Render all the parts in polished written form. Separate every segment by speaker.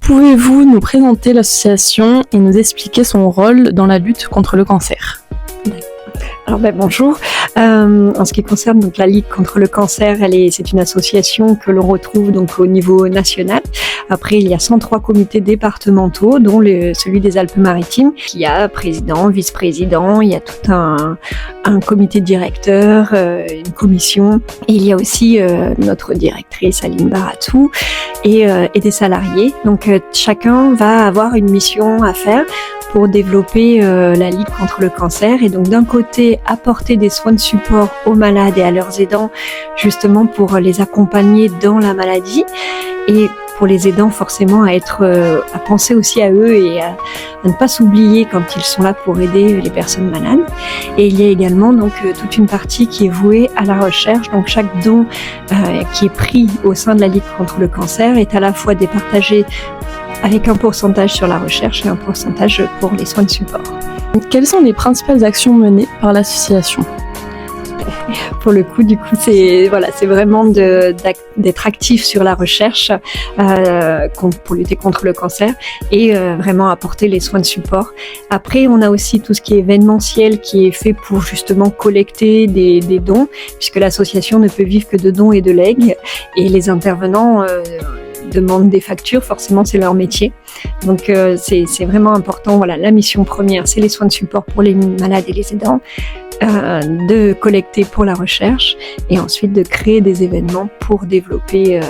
Speaker 1: Pouvez-vous nous présenter l'association et nous expliquer son rôle dans la lutte contre le cancer ?
Speaker 2: Alors bonjour. En ce qui concerne donc la Ligue contre le cancer, c'est une association que l'on retrouve donc au niveau national. Après, il y a 103 comités départementaux, dont celui des Alpes-Maritimes, qui a président, vice-président. Il y a tout un comité directeur, une commission. Et il y a aussi notre directrice Aline Baratou et des salariés. Donc chacun va avoir une mission à faire pour développer la Ligue contre le cancer et donc d'un côté apporter des soins de support aux malades et à leurs aidants justement pour les accompagner dans la maladie et pour les aidants forcément à penser aussi à eux et à ne pas s'oublier quand ils sont là pour aider les personnes malades. Et il y a également donc toute une partie qui est vouée à la recherche. Donc chaque don qui est pris au sein de la Ligue contre le cancer est à la fois départagé avec un pourcentage sur la recherche et un pourcentage pour les soins de support.
Speaker 1: Quelles sont les principales actions menées par l'association ?
Speaker 2: Pour le coup, c'est vraiment d'être actif sur la recherche pour lutter contre le cancer et vraiment apporter les soins de support. Après, on a aussi tout ce qui est événementiel qui est fait pour justement collecter des dons, puisque l'association ne peut vivre que de dons et de legs, et les intervenants demandent des factures, forcément c'est leur métier. Donc c'est vraiment important. Voilà, la mission première, c'est les soins de support pour les malades et les aidants, de collecter pour la recherche et ensuite de créer des événements pour développer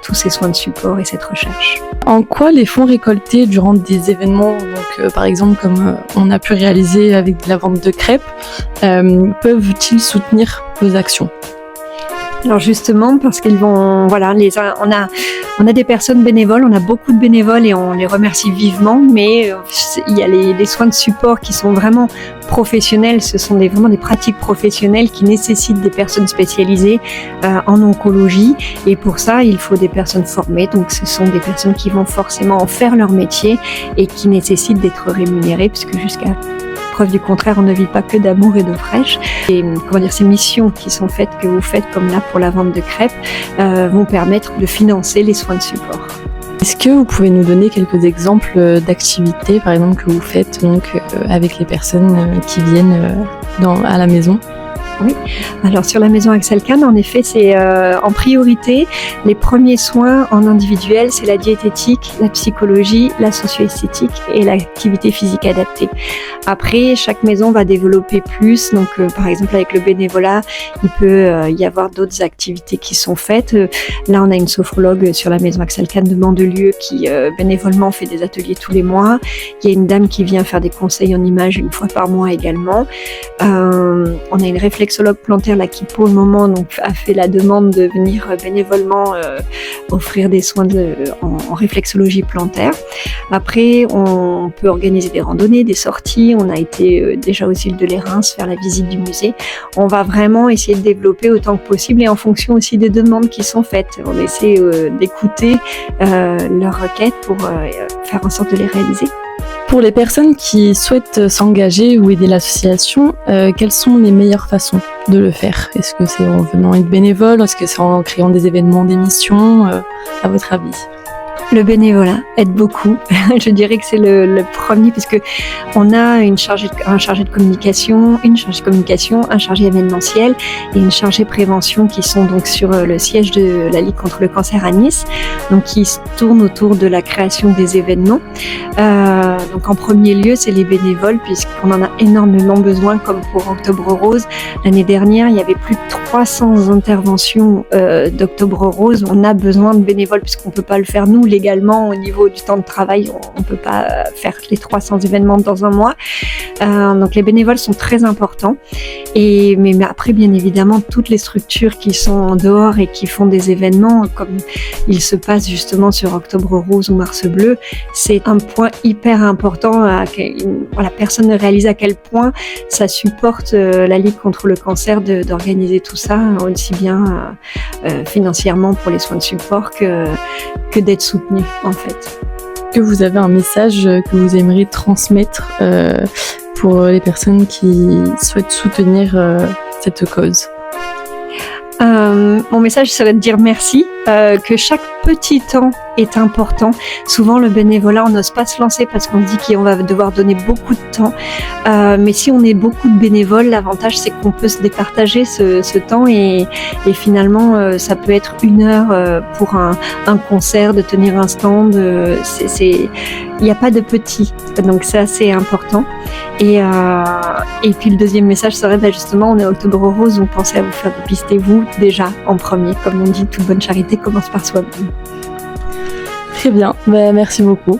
Speaker 2: tous ces soins de support et cette recherche.
Speaker 1: En quoi les fonds récoltés durant des événements, donc par exemple comme on a pu réaliser avec la vente de crêpes, peuvent-ils soutenir vos actions ?
Speaker 2: Alors justement, parce qu'ils vont, on a des personnes bénévoles, on a beaucoup de bénévoles et on les remercie vivement, mais il y a les soins de support qui sont vraiment professionnels, ce sont vraiment des pratiques professionnelles qui nécessitent des personnes spécialisées en oncologie, et pour ça il faut des personnes formées, donc ce sont des personnes qui vont forcément en faire leur métier et qui nécessitent d'être rémunérées, puisque jusqu'à preuve du contraire, on ne vit pas que d'amour et d'eau fraîche. Et ces missions que vous faites, comme là pour la vente de crêpes, vont permettre de financer les soins de support.
Speaker 1: Est-ce que vous pouvez nous donner quelques exemples d'activités, par exemple, que vous faites avec les personnes qui viennent à la maison ?
Speaker 2: Oui, alors sur la maison Axel Kahn, en effet, c'est en priorité les premiers soins en individuel, c'est la diététique, la psychologie, la socio-esthétique et l'activité physique adaptée. Après, chaque maison va développer plus, donc par exemple avec le bénévolat, il peut y avoir d'autres activités qui sont faites. Là, on a une sophrologue sur la maison Axel Kahn de Mandelieu qui bénévolement fait des ateliers tous les mois. Il y a une dame qui vient faire des conseils en images une fois par mois également. On a une réflexologue plantaire là qui pour le moment a fait la demande de venir bénévolement offrir des soins en réflexologie plantaire. Après, on peut organiser des randonnées, des sorties. On a été déjà aux îles de l'Érins faire la visite du musée. On va vraiment essayer de développer autant que possible et en fonction aussi des demandes qui sont faites. On essaie d'écouter leurs requêtes pour faire en sorte de les réaliser.
Speaker 1: Pour les personnes qui souhaitent s'engager ou aider l'association, quelles sont les meilleures façons de le faire ? Est-ce que c'est en venant être bénévole ? Est-ce que c'est en créant des événements, des missions ? À votre avis ?
Speaker 2: Le bénévolat aide beaucoup. Je dirais que c'est le premier, puisque on a un chargé de communication, un chargé événementiel et une chargée prévention qui sont donc sur le siège de la Ligue contre le cancer à Nice, donc qui se tournent autour de la création des événements. Donc en premier lieu, c'est les bénévoles, puisqu'on en a énormément besoin, comme pour Octobre Rose. L'année dernière, il y avait plus de 300 interventions d'Octobre Rose. On a besoin de bénévoles, puisqu'on peut pas le faire nous légalement au niveau du temps de travail, on peut pas faire les 300 événements dans un mois. Donc les bénévoles sont très importants. Mais après, bien évidemment, toutes les structures qui sont en dehors et qui font des événements, comme il se passe justement sur Octobre Rose ou Mars Bleu, c'est un point hyper important. Personne ne réalise à quel point ça supporte la Ligue contre le cancer d'organiser tout ça, aussi bien financièrement pour les soins de support que d'être soutenu en fait.
Speaker 1: Que vous avez un message que vous aimeriez transmettre pour les personnes qui souhaitent soutenir cette cause?
Speaker 2: Mon message, ça va être de dire merci que chaque petit temps est important. Souvent, le bénévolat, on n'ose pas se lancer parce qu'on dit qu'on va devoir donner beaucoup de temps. Mais si on est beaucoup de bénévoles, l'avantage, c'est qu'on peut se départager ce temps et finalement, ça peut être 1 heure pour un concert, de tenir un stand. Il n'y a pas de petit. Donc ça, c'est important. Et puis le deuxième message serait justement, on est Octobre Rose, donc pensez à vous faire dépister vous déjà en premier. Comme on dit, toute bonne charité commence par soi-même.
Speaker 1: Très bien, merci beaucoup.